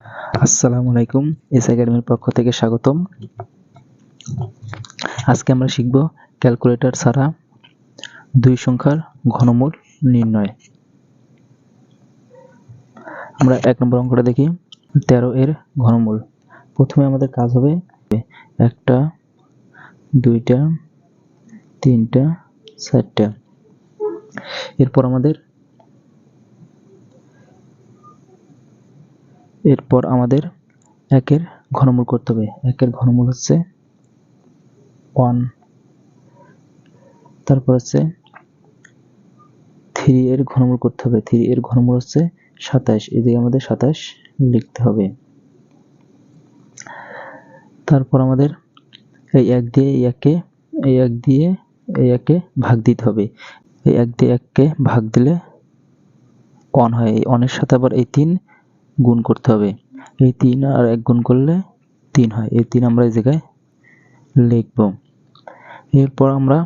আসসালামু আলাইকুম, এস একাডেমির পক্ষ থেকে স্বাগতম। আজকে আমরা শিখব ক্যালকুলেটর ছাড়া দুই সংখ্যার ঘনমূল নির্ণয়। আমরা ১ নম্বর অঙ্কটা দেখি। ১৩ এর ঘনমূল। প্রথমে আমাদের কাজ হবে একটা, দুইটা, তিনটা, চারটা। এরপর আমাদের একের ঘনমূল করতে হবে। একের ঘনমূল হচ্ছে 1। তারপর হচ্ছে 3 এর ঘনমূল করতে হবে। 3 এর ঘনমূল হচ্ছে 27। এদিকে আমাদের 27 লিখতে হবে। তারপর আমাদের এই 1 দিয়ে এই একে ভাগ দিতে হবে। এই 1 দিয়ে 1কে ভাগ দিলে 1 হয়। এই 1 এর সাথে আবার এই 3 গুণ করতে হবে। এই 3 আর 1 গুণ করলে 3 হয়। এই 3 আমরা এই জায়গায় লিখব। এরপর আমরা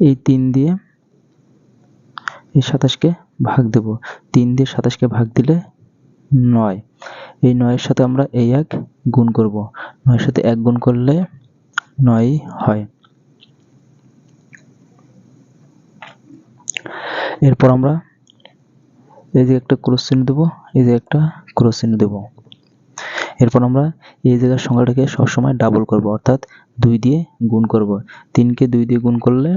এই 3 দিয়ে এই 27কে ভাগ দেব। 3 দিয়ে 27কে ভাগ দিলে 9। এই 9 এর সাথে আমরা এই 1 গুণ করব। 9 এর সাথে 1 গুণ করলে 9 হয়। এরপর আমরা এই যে একটা ক্রস চিহ্ন দেব, এই যে একটা ক্রস চিহ্ন দেব। এরপর আমরা এই জায়গার সংখ্যাটাকে সবসময় ডাবল করব, অর্থাৎ 2 দিয়ে গুণ করব। 3 কে 2 দিয়ে গুণ করলে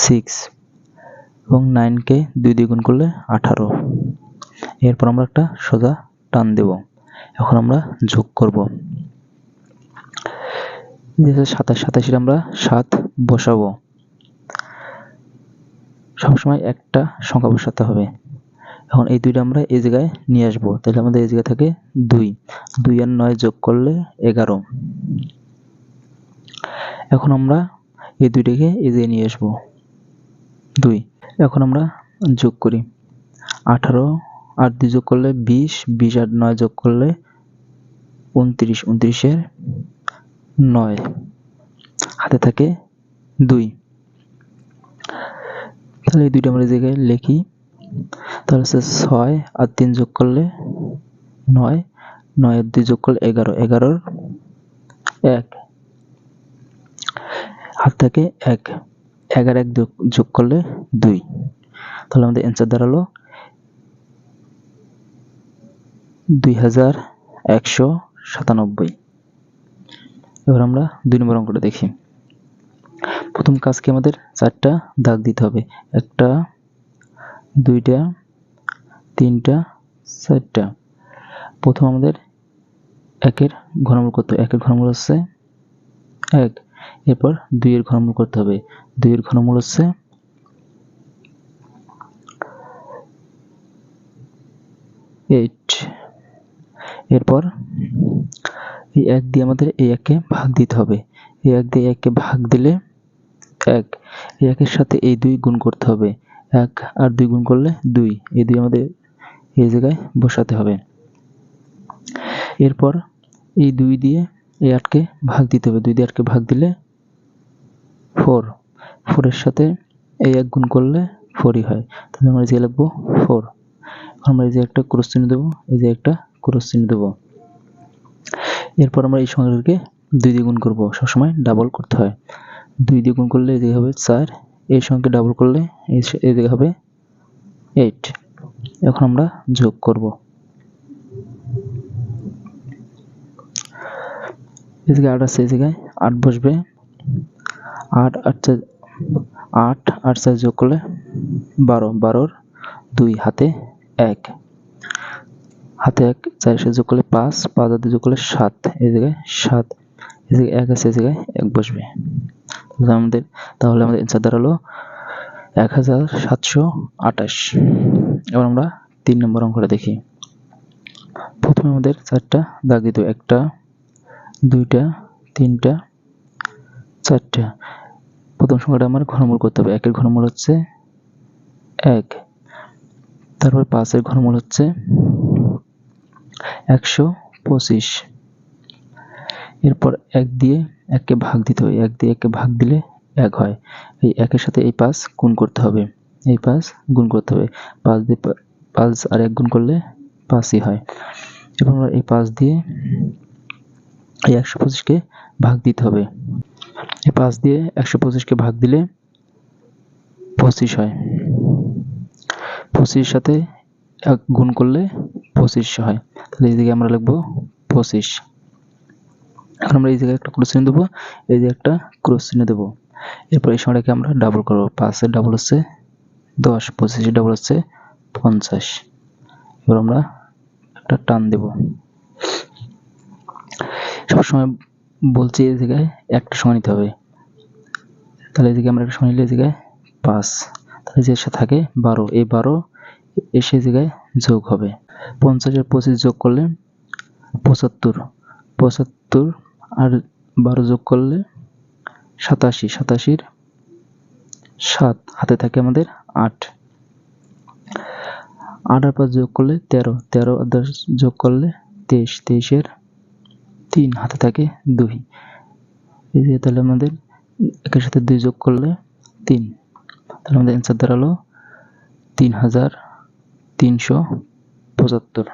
6 এবং 9 কে 2 দিয়ে গুণ করলে 18। এরপর আমরা একটা সোজা টান দেব। এখন আমরা যোগ করব। 27 27 আমরা 7 বসাবো। সবসময় একটা সংখ্যা বসাতে হবে। এখন এই 2টা আমরা এই জায়গায় নিয়ে আসবো, তাহলে আমাদের এই জায়গা থেকে 2 আর 9 যোগ করলে 11। এখন আমরা এই 2টাকে এই জায়গায় নিয়ে আসবো 2। এখন আমরা যোগ করি। 18 আর 2 যোগ করলে 20, 20 আর 9 যোগ করলে 29, 29 এর 9, হাতে থাকে 2। তাহলে এই 2টা আমরা এই জায়গায় লিখি। তাহলে হচ্ছে 6 আর 3 যোগ করলে 9, 9 আর 2 যোগ করলে 11, 11 1, হাত থেকে 1, 11 1 যোগ করলে 2। তাহলে আমাদের অ্যান্সার দাঁড়ালো 2197। এবার আমরা 2 নম্বর অঙ্কটা দেখি। প্রথম কাজকে আমাদের 4টা দাগ দিতে হবে। 1টা, 2টা, 3টা, 4টা। প্রথম আমাদের 1 এর ঘনমূল করতে হবে। 1 এর ঘনমূল হচ্ছে 1। এরপর 2 এর ঘনমূল করতে হবে। 2 এর ঘনমূল হচ্ছে 8। এরপর এই 1 দিয়ে আমাদের এই 1কে ভাগ দিতে হবে। এই 1 দিয়ে 1কে ভাগ দিলে 1। এই 1 এর সাথে এই 2 গুণ করতে হবে। 1 আর 2 গুণ করলে 2। এই 2 আমাদের এই জায়গায় বসাতে হবে। এরপর এই 2 দিয়ে এই 8কে ভাগ দিতে হবে। 2 দিয়ে 8কে ভাগ দিলে 4। 4 এর সাথে এই 1 গুণ করলে 4ই হয়। তাহলে আমরা এই জায়গায় লিখবো 4। আমরা এই যে একটা ক্রস চিহ্ন দেবো, এই যে একটা ক্রস চিহ্ন দেবো। এরপর আমরা এই সংখ্যাটাকে 2 দিয়ে গুণ করব। সবসময় ডাবল করতে হয়। 2 দিয়ে গুণ করলে এই জায়গায় হবে 4। এই সংখ্যা ডাবল করলে এই জায়গায় হবে 8। এখন আমরা যোগ করব। এই জায়গায় 8 আছে, এই জায়গায় 8 বসবে। 8 আর 4 যোগ করলে 12, 12 2, হাতে 1, হাতে 1, 4 এর সাথে যোগ করলে 5, 5 আর 2 যোগ করলে 7। এই জায়গায় 7, এই জায়গায় 1 আছে, এই জায়গায় 1 বসবে। তাহলে আমাদের অ্যান্সার দাঁড়ালো 1728। এবার আমরা 3 নম্বর অঙ্কটা দেখি। প্রথমে আমাদের 4টা দাগ দিতে হবে। 1টা, 2টা, 3টা, 4টা। প্রথম সংখ্যাটা আমার ঘনমূল করতে হবে। 1 এর ঘনমূল হচ্ছে 1। তারপর 5 এর ঘনমূল হচ্ছে 125। এরপর 1 দিয়ে 1কে ভাগ দিতে হবে। 1 দিয়ে 1কে ভাগ দিলে 1 হয়। এই 1 এর সাথে এই 5 গুণ করতে হবে। এই 5 গুণ করতে হবে। 5 দিয়ে 5 আর 1 গুণ করলে 5ই হয়। এবার আমরা এই 5 দিয়ে এই 125কে ভাগ দিতে হবে। এই 5 দিয়ে 125কে ভাগ দিলে 25 হয়। 25 সাথে 1 গুণ করলে 2500 হয়। তাহলে এইদিকে আমরা লিখবো 25। এখন আমরা এই জায়গায় একটা ক্রস চিহ্ন দেবো, এই যে একটা ক্রস চিহ্ন দেবো। এরপর এই সংখ্যাটাকে আমরা ডাবল করবো। 5 এর ডাবল হচ্ছে 10, 25 এর ডাবল হচ্ছে 50। এবার আমরা একটা টান দেব। সবসময় বলছি এই জায়গায় একটা সংখ্যা নিতে হবে। তাহলে এদিকে আমরা একটা সংখ্যা নিলে এই জায়গায় 5, তাহলে যে থাকে 12, এই 12 এসে জায়গায় যোগ হবে। 50 আর 25 যোগ করলে 75, 75 আর 12 যোগ করলে 87, 87 7, হাতে থাকে আমাদের 8, 8 আর 5 যোগ করলে 13, 13 আর 10 যোগ করলে 23, 23 এর 3, হাতে থাকে 2। এই যে তাহলে আমাদের একের সাথে 2 যোগ করলে 3, তাহলে আমাদের অ্যান্সার দাঁড়ালো 3375।